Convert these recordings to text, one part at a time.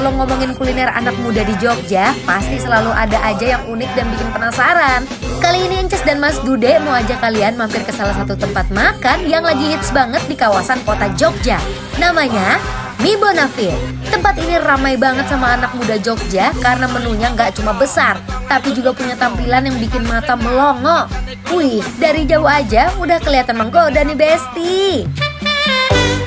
kalau ngomongin kuliner anak muda di Jogja, pasti selalu ada aja yang unik dan bikin penasaran. Kali ini Ences dan Mas Dude mau ajak kalian mampir ke salah satu tempat makan yang lagi hits banget di kawasan kota Jogja. Namanya Mie Bonafit. Tempat ini ramai banget sama anak muda Jogja karena menunya nggak cuma besar, tapi juga punya tampilan yang bikin mata melongo. Wih, dari jauh aja udah kelihatan menggoda nih Besti.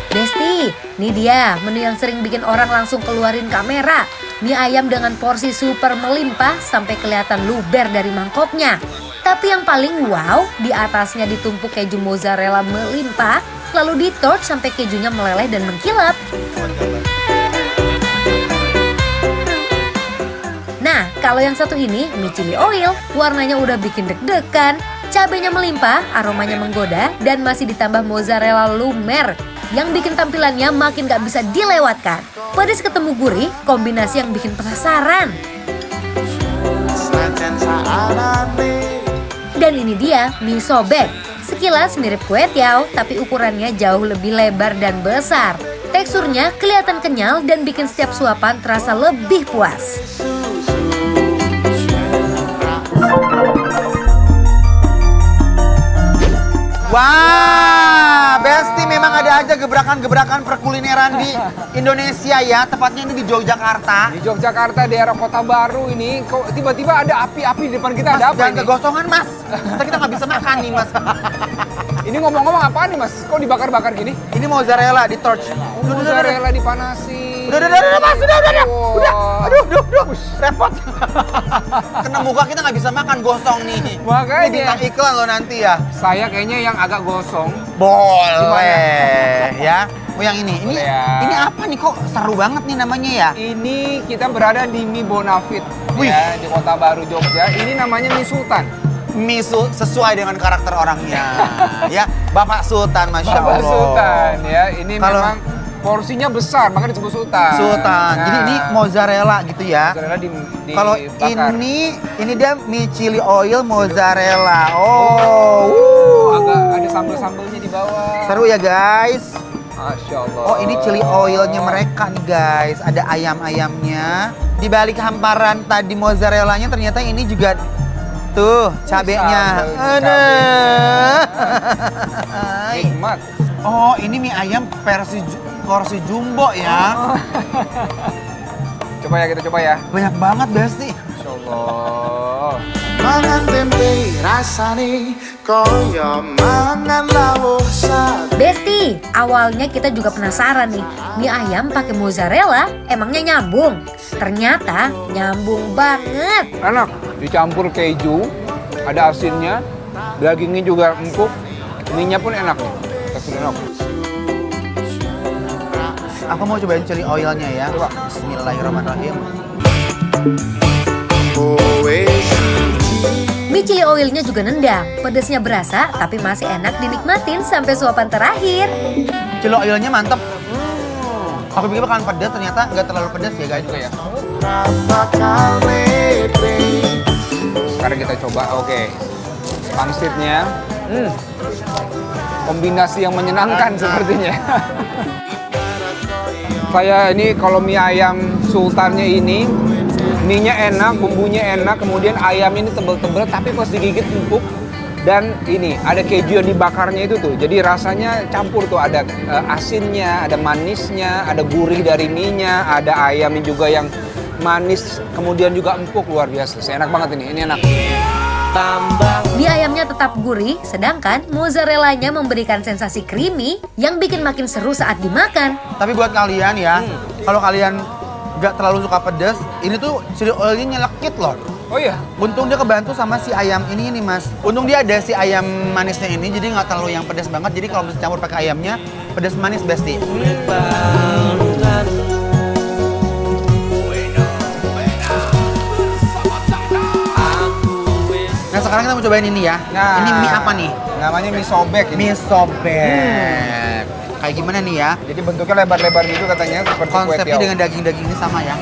Besti, nih dia menu yang sering bikin orang langsung keluarin kamera. Mie ayam dengan porsi super melimpah sampai kelihatan luber dari mangkoknya. Tapi yang paling wow, di atasnya ditumpuk keju mozzarella melimpah, lalu di-torch sampai kejunya meleleh dan mengkilap. Nah, kalau yang satu ini mie chili oil, warnanya udah bikin deg-degan, cabenya melimpah, aromanya menggoda, dan masih ditambah mozzarella lumer yang bikin tampilannya makin gak bisa dilewatkan. Pedas ketemu gurih, kombinasi yang bikin penasaran. Dan ini dia mie sobek. Sekilas mirip kue tiaw, tapi ukurannya jauh lebih lebar dan besar. Teksturnya kelihatan kenyal dan bikin setiap suapan terasa lebih puas. Wah, Besti memang ada aja gebrakan-gebrakan perkulineran di Indonesia ya. Tepatnya ini di Yogyakarta. Di Yogyakarta, daerah Kota Baru ini, kok tiba-tiba ada api-api di depan kita. Mas, ada apa jangan ini? kegosongan, Mas. Ntar kita nggak bisa makan nih, Mas. Ini ngomong-ngomong apaan nih, Mas? Kok dibakar-bakar gini? Ini mozzarella di torch. Mozzarella dipanasi. Udah, Mas. Udah. Aduh. Repot. Kena muka kita nggak bisa makan, gosong nih. Makanya. Ini bintang iklan loh nanti ya. Saya kayaknya yang agak gosong. Boleh ya. Oh yang ini. Boleh ya. Ini apa nih, kok seru banget nih namanya ya? Ini kita berada di Mie Bonafit. Wih. Ya, di Kota Baru, Jogja. Ini namanya Mie Sultan. Mie sesuai dengan karakter orangnya. Ya, Bapak Sultan, Masya Allah. Bapak Sultan ya. Ini Kalau- memang porsinya besar, makanya disebut Sultan. Sultan. Nah, Jadi ini mozzarella gitu ya. mozzarella Kalau dibakar. ini dia mie chili oil mozzarella. Agak ada sambal-sambalnya di bawah. Seru ya guys. Masya Allah. Oh ini chili oilnya mereka nih guys. Ada ayam-ayamnya. Di balik hamparan tadi mozzarellanya ternyata ini juga tuh cabenya. Sambal nikmat. Oh ini mie ayam porsi jumbo ya. Coba ya, kita coba ya. Banyak banget Besti. Masya Allah. Mangan tempe rasane kaya mangan lawuh sate. Besti, awalnya kita juga penasaran nih, mie ayam pakai mozzarella emangnya nyambung? Ternyata nyambung banget. Enak, dicampur keju, ada asinnya, dagingnya juga empuk, mie-nya pun enak nih. Teksturnya enak. Aku mau cobain chili oilnya ya. Coba. Bismillahirrahmanirrahim. Kowe siji Mie chili oilnya juga nendang, pedasnya berasa tapi masih enak dinikmatin sampai suapan terakhir. Chili oilnya mantep. Aku pikir bakalan pedas, ternyata nggak terlalu pedas ya guys. Juga ya. bakal mete. Sekarang kita coba, oke. Pangsitnya, kombinasi yang menyenangkan sepertinya. Saya ini kalau mie ayam sultannya ini, mie-nya enak, bumbunya enak, kemudian ayam ini tebel-tebel tapi pas digigit empuk. Dan ini ada keju yang dibakarnya itu tuh, jadi rasanya campur tuh, ada asinnya, ada manisnya, ada gurih dari mie-nya, ada ayamnya juga yang manis, kemudian juga empuk, luar biasa. Enak banget ini enak. Mie ayamnya tetap gurih, sedangkan mozzarellanya memberikan sensasi creamy yang bikin makin seru saat dimakan. Tapi buat kalian ya, kalau kalian nggak terlalu suka pedas, ini tuh chili oilnya nyelekit loh. Oh iya? Untung dia kebantu sama si ayam ini nih mas. Untung dia ada si ayam manisnya ini, jadi nggak terlalu yang pedas banget. Jadi kalau bisa campur pakai ayamnya, pedas manis Besti. Nah sekarang kita mau cobain ini ya. Nah, Ini mie apa nih? Namanya mie sobek ini. Mie sobek. Kayak gimana nih ya? Jadi bentuknya lebar-lebar gitu katanya, seperti kue Konsepnya tiaw. dengan daging-daging ini sama ya.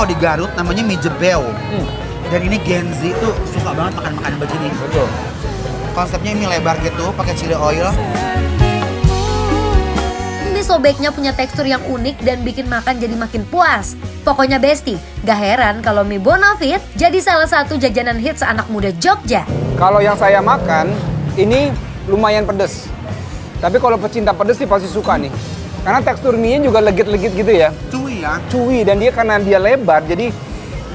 kalau di Garut namanya mie jebel. Dan ini Gen Z tuh suka banget makan makanan begini. Betul. Konsepnya mie lebar gitu, pakai chili oil. Mie sobeknya punya tekstur yang unik dan bikin makan jadi makin puas. Pokoknya Besti, gak heran kalau mie Bonafit jadi salah satu jajanan hits anak muda Jogja. Kalau yang saya makan, ini lumayan pedes. Tapi kalau pecinta pedes sih pasti suka nih. Karena tekstur mie-nya juga legit-legit gitu ya. Cuy ya. Cuy, dan dia karena dia lebar, jadi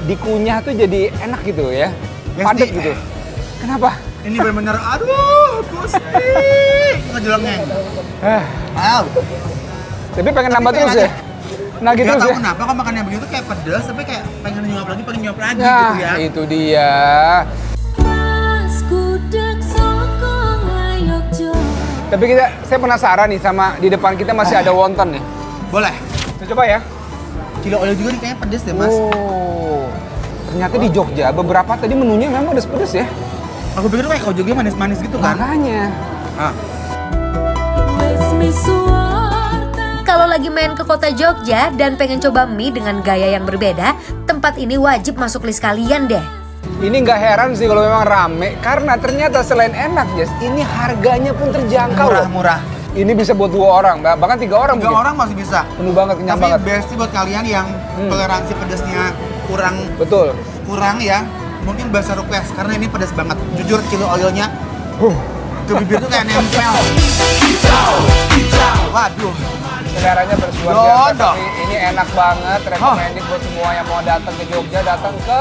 dikunyah tuh jadi enak gitu ya. Padat gitu. Kenapa? Ini benar-benar, aduh, Gusti. Ngejelengeng. Tapi pengen nambah pengen terus ya? Nagih Gak terus tau ya? kenapa kalau makannya begitu kayak pedas, tapi kayak pengen nyuap lagi Nah, gitu ya. itu dia. Tapi saya penasaran nih sama di depan kita masih ada wonton nih. Boleh. Kita coba ya. Chili oil juga nih kayaknya pedes deh, Mas. Oh, ternyata di Jogja beberapa tadi menunya memang pedes-pedes ya. Aku pikir kayak Jogja manis-manis gitu kan. Makanya. Ah. Kalau lagi main ke kota Jogja dan pengen coba mie dengan gaya yang berbeda, tempat ini wajib masuk list kalian deh. Ini nggak heran sih kalau memang rame, karena ternyata selain enak, Jess, ini harganya pun terjangkau. Murah-murah. Ini bisa buat 2 orang, bahkan 3 orang 3 mungkin. orang masih bisa. Penuh banget, kenyang Tapi banget. best sih buat kalian yang toleransi pedasnya Betul. kurang ya. Mungkin bahasa request karena ini pedas banget. Jujur chili oilnya ke bibir tuh kayak nempel. Waduh. Seleranya bersuara biasa, tapi ini enak banget. Recommended buat semua yang mau datang ke Jogja, datang ke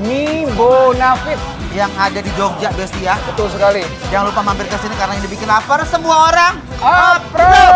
Mie Bonafit. Yang ada di Jogja, Besti ya. Betul sekali. Jangan lupa mampir ke sini karena ini bikin lapar semua orang. Apro!